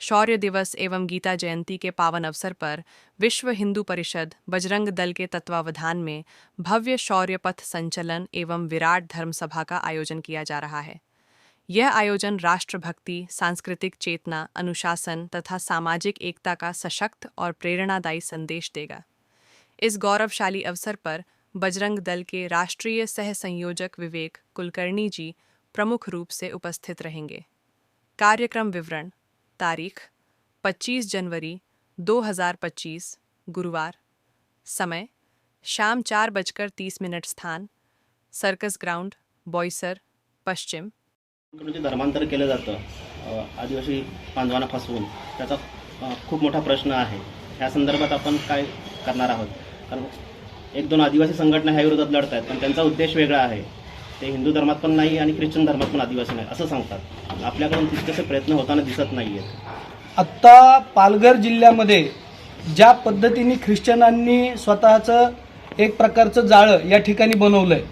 शौर्य दिवस एवं गीता जयंती के पावन अवसर पर विश्व हिंदू परिषद बजरंग दल के तत्वावधान में भव्य शौर्य पथ संचलन एवं विराट धर्म सभा का आयोजन किया जा रहा है। यह आयोजन राष्ट्रभक्ति, सांस्कृतिक चेतना, अनुशासन तथा सामाजिक एकता का सशक्त और प्रेरणादायी संदेश देगा। इस गौरवशाली अवसर पर बजरंग दल के राष्ट्रीय सह संयोजक विवेक कुलकर्णी जी प्रमुख रूप से उपस्थित रहेंगे। कार्यक्रम विवरण: तारीख 25 जनवरी 2025 गुरुवार, समय शाम 4:30। स्थान सर्कस ग्राउंड, बोईसर, पश्चिम। जे धर्मांतर केलं जातं आदिवासी बांधवांना फसवून, त्याचा खूप मोठा प्रश्न आहे। ह्या संदर्भात आपण काय करणार आहोत? कारण एक दोन आदिवासी संघटना ह्या विरोधात लढत आहेत, पण त्यांचा उद्देश वेगळा आहे। ते हिंदू धर्मात पण नाही आणि ख्रिश्चन धर्मात पण आदिवासी नाही असं सांगतात। आपल्याकडून तितकेसे प्रयत्न होताना दिसत नाही आहेत। आत्ता पालघर जिल्ह्यामध्ये ज्या पद्धतीने ख्रिश्चनांनी स्वतःचं एक प्रकारचं जाळं या ठिकाणी बनवलं आहे,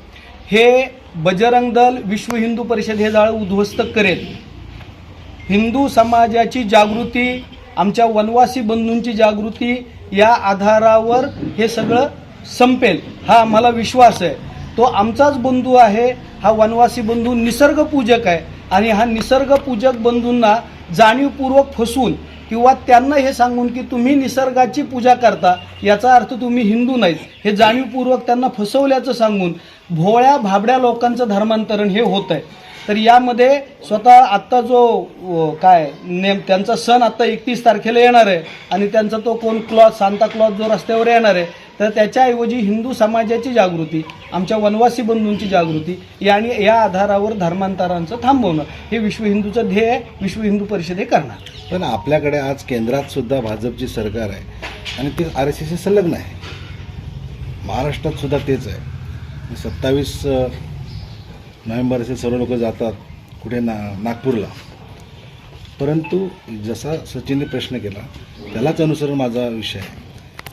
हे बजरंग दल, विश्व हिंदू परिषद हे जाळं उद्ध्वस्त करेल। हिंदू समाजाची जागृती, आमच्या वनवासी बंधूंची जागृती या आधारावर हे सगळं संपेल हा आम्हाला विश्वास आहे। तो आमचाच बंधू आहे, हा वनवासी बंधू निसर्गपूजक आहे आणि हा निसर्गपूजक बंधूंना जाणीवपूर्वक फसवून किंवा त्यांना हे सांगून की तुम्ही निसर्गाची पूजा करता याचा अर्थ तुम्ही हिंदू नाहीत, हे जाणीवपूर्वक त्यांना फसवल्याचं सांगून भोळ्या भाबड्या लोकांचं धर्मांतरण हे होत आहे। तर यामध्ये स्वतः आत्ता जो त्यांचा सण आत्ता 31 तारखेला येणार आहे आणि त्यांचा तो कोण सांता क्लॉज जो रस्त्यावर येणार आहे, तर त्याच्याऐवजी हिंदू समाजाची जागृती, आमच्या वनवासी बंधूंची जागृती आणि या आधारावर धर्मांतरांचं थांबवणं हे विश्व हिंदूचं ध्येय विश्व हिंदू परिषद हे करणार। पण आपल्याकडे आज केंद्रात सुद्धा भाजपची सरकार आहे आणि ते RSSशी संलग्न आहे। महाराष्ट्रात सुद्धा तेच आहे। 27 नोव्हेंबर असे सर्व लोक जातात कुठे नागपूरला, परंतु जसा सचिनने प्रश्न केला त्यालाच अनुसरून माझा विषय आहे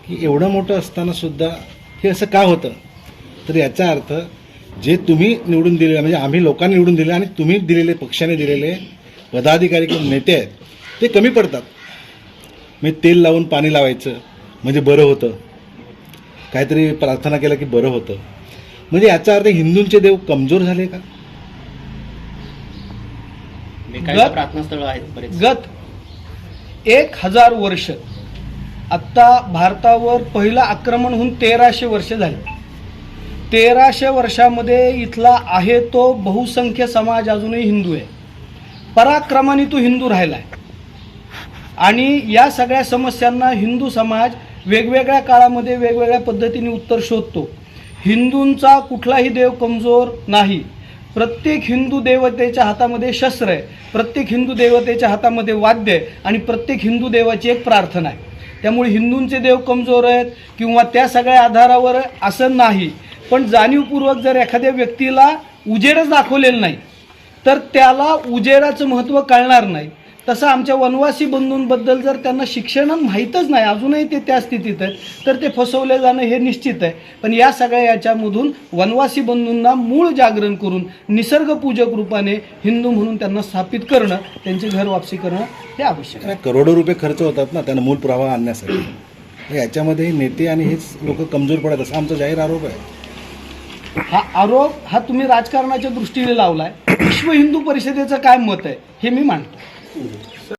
की एवढं मोठं असताना सुद्धा हे असं का होतं? तर याचा अर्थ जे तुम्ही निवडून दिले, म्हणजे आम्ही लोकांनी निवडून दिले आणि तुम्ही दिलेले, पक्षाने दिलेले पदाधिकारी किंवा नेते आहेत ते कमी पडतात। मी तेल लावून पाणी लावायचं म्हणजे बरं होतं, काहीतरी प्रार्थना केलं की बरं होतं, म्हणजे याचा अर्थ हिंदूंचे देव कमजोर झाले का? प्रार्थनास्थळ आहेत बरेच। गत 1000 वर्ष, आत्ता भारतावर पहिलं आक्रमण होऊन 1300 वर्ष झाली। 1300 वर्षामध्ये इथला आहे तो बहुसंख्य समाज अजूनही हिंदू आहे, पराक्रमाने तो हिंदू राहिला आहे। आणि या सगळ्या समस्यांना हिंदू समाज वेगवेगळ्या काळामध्ये वेगवेगळ्या पद्धतीने उत्तर शोधतो। हिंदूंचा कुठलाही देव कमजोर नाही, प्रत्येक हिंदू देवतेच्या हातामध्ये शस्त्र आहे, प्रत्येक हिंदू देवतेच्या हातामध्ये वाद्य आहे आणि प्रत्येक हिंदू देवाची एक प्रार्थना आहे। त्यामुळे हिंदूंचे देव कमजोर आहेत किंवा त्या सगळ्या आधारावर असं नाही, पण जाणीवपूर्वक जर एखाद्या व्यक्तीला उजेडच दाखवलेलं नाही तर त्याला उजेडाचं महत्त्व कळणार नाही। तसं आमच्या वनवासी बंधूंबद्दल जर त्यांना शिक्षण माहीतच नाही, अजूनही ते त्या स्थितीत आहेत, तर ते फसवले जाणं हे निश्चित आहे। पण या सगळ्या याच्यामधून वनवासी बंधूंना मूळ जागरण करून निसर्गपूजक रूपाने हिंदू म्हणून त्यांना स्थापित करणं, त्यांची घर वापसी करणं हे आवश्यक आहे। करोडो रुपये खर्च होतात ना त्यांना मूल प्रवाह आणण्यासाठी, याच्यामध्ये नेते आणि हेच लोक कमजोर पडत असं आमचा जाहीर आरोप आहे। हा आरोप हा तुम्ही राजकारणाच्या दृष्टीने लावलाय। विश्व हिंदू परिषदेचं काय मत आहे हे मी मांडतो।